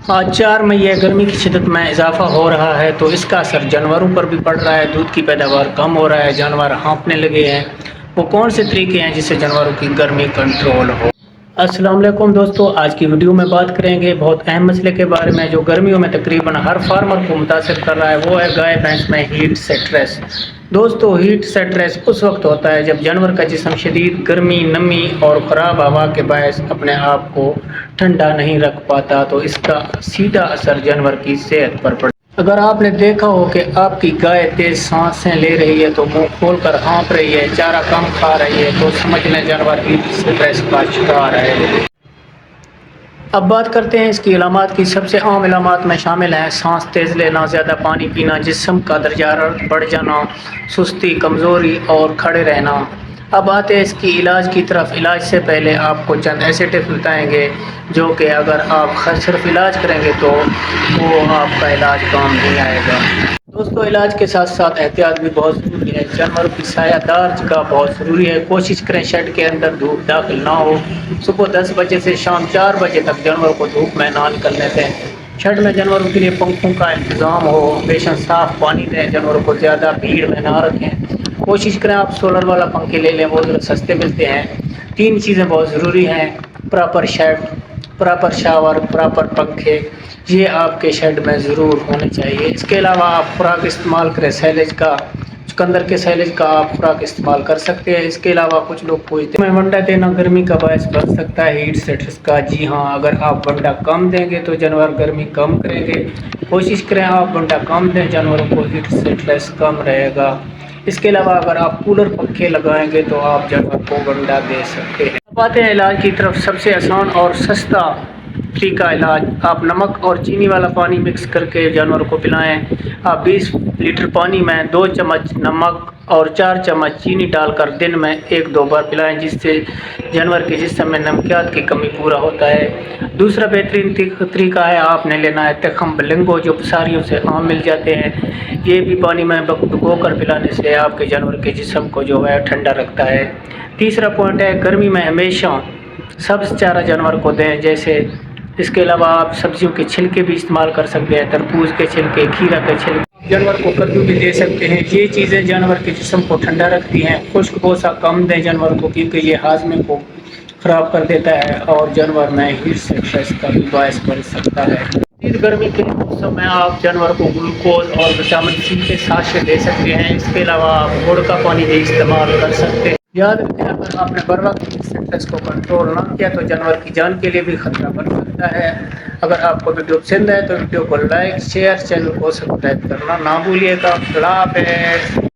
آج 4 مئی ہے، گرمی کی شدت میں اضافہ ہو رہا ہے تو اس کا اثر جانوروں پر بھی پڑ رہا ہے۔ دودھ کی پیداوار کم ہو رہا ہے، جانور ہانپنے لگے ہیں۔ وہ کون سے طریقے ہیں جس سے جانوروں کی گرمی کنٹرول ہو؟ السلام علیکم دوستو، آج کی ویڈیو میں بات کریں گے بہت اہم مسئلے کے بارے میں جو گرمیوں میں تقریباً ہر فارمر کو متاثر کر رہا ہے، وہ ہے گائے بھینس میں ہیٹ سٹریس۔ دوستو، ہیٹ سٹریس اس وقت ہوتا ہے جب جانور کا جسم شدید گرمی، نمی اور خراب ہوا کے باعث اپنے آپ کو ٹھنڈا نہیں رکھ پاتا، تو اس کا سیدھا اثر جانور کی صحت پر پڑتا ہے۔ اگر آپ نے دیکھا ہو کہ آپ کی گائے تیز سانسیں لے رہی ہے تو منہ کھول کر ہانپ رہی ہے، چارہ کم کھا رہی ہے، تو سمجھ لیں جانور ہیٹ سٹریس کا شکار ہے۔ اب بات کرتے ہیں اس کی علامات کی۔ سب سے عام علامات میں شامل ہیں سانس تیز لینا، زیادہ پانی پینا، جسم کا درجہ حرارت بڑھ جانا، سستی، کمزوری اور کھڑے رہنا۔ اب آتے ہیں اس کی علاج کی طرف۔ علاج سے پہلے آپ کو چند ایسے ٹپس بتائیں گے جو کہ اگر آپ صرف علاج کریں گے تو وہ آپ کا علاج کام نہیں آئے گا۔ دوستو، علاج کے ساتھ ساتھ احتیاط بھی بہت ضروری ہے۔ جانوروں کی سایہ دار جگہ بہت ضروری ہے۔ کوشش کریں شیڈ کے اندر دھوپ داخل نہ ہو۔ صبح 10 بجے سے شام 4 بجے تک جانوروں کو دھوپ میں نہ نکلنے دیں۔ شیڈ میں جانوروں کے لیے پنکھوں کا انتظام ہو۔ ہمیشہ صاف پانی دیں، جانوروں کو زیادہ بھیڑ میں نہ رکھیں۔ کوشش کریں آپ سولر والا پنکھے لے لیں، وہ سستے ملتے ہیں۔ 3 چیزیں بہت ضروری ہیں: proper shed, proper shower, proper پنکھے، یہ آپ کے شیڈ میں ضرور ہونے چاہیے۔ اس کے علاوہ آپ خوراک استعمال کریں، سیلیج کا، چقندر کے سیلیج کا آپ خوراک استعمال کر سکتے ہیں۔ اس کے علاوہ کچھ لوگ پوچھتے ہیں ونڈا دینا گرمی کا باعث بن سکتا ہے ہیٹ سٹریس کا۔ جی ہاں، اگر آپ ونڈا کم دیں گے تو جانور گرمی کم کریں گے۔ کوشش کریں آپ ونڈا کم دیں، جانوروں کو ہیٹ سٹریس کم رہے گا۔ اس کے علاوہ اگر آپ کولر پنکھے لگائیں گے تو آپ جانور کو ونڈا دے سکتے ہیں۔ اب آتے ہیں علاج کی طرف۔ سب سے آسان اور سستا طریقہ علاج، آپ نمک اور چینی والا پانی مکس کر کے جانوروں کو پلائیں۔ آپ 20 لیٹر پانی میں 2 چمچ نمک اور 4 چمچ چینی ڈال کر دن میں 1-2 بار پلائیں، جس سے جانور کے جسم میں نمکیات کی کمی پورا ہوتا ہے۔ دوسرا بہترین طریقہ ہے، آپ نے لینا ہے تخم بلنگو، جو پساریوں سے عام مل جاتے ہیں۔ یہ بھی پانی میں بھگو کر پلانے سے آپ کے جانور کے جسم کو جو ہے ٹھنڈا رکھتا ہے۔ تیسرا پوائنٹ ہے، گرمی میں ہمیشہ سبز چارہ جانور کو دیں، جیسے اس کے علاوہ آپ سبزیوں کے چھلکے بھی استعمال کر سکتے ہیں، تربوز کے چھلکے، کھیرا کے چھلکے، جانور کو کدو بھی دے سکتے ہیں۔ یہ چیزیں جانور کے جسم کو ٹھنڈا رکھتی ہیں۔ خشک بوسہ کم دیں جانور کو، کیونکہ یہ ہاضمے کو خراب کر دیتا ہے اور جانور میں ہیٹ سٹریس کا بھی باعث بن سکتا ہے۔ شدید گرمی کے موسم میں آپ جانور کو گلوکوز اور وٹامن سی کے ساشے دے سکتے ہیں۔ اس کے علاوہ آپ گڑ کا پانی بھی استعمال کر سکتے ہیں۔ یاد رکھیں، اگر آپ نے بر وقت ہیٹ سٹریس کو کنٹرول نہ کیا تو جانور کی جان کے لیے بھی خطرہ بن سکتا ہے۔ اگر آپ کو ویڈیو پسند ہے تو ویڈیو کو لائک، شیئر، چینل کو سبسکرائب کرنا نہ بھولیے گا۔ اللہ حافظ۔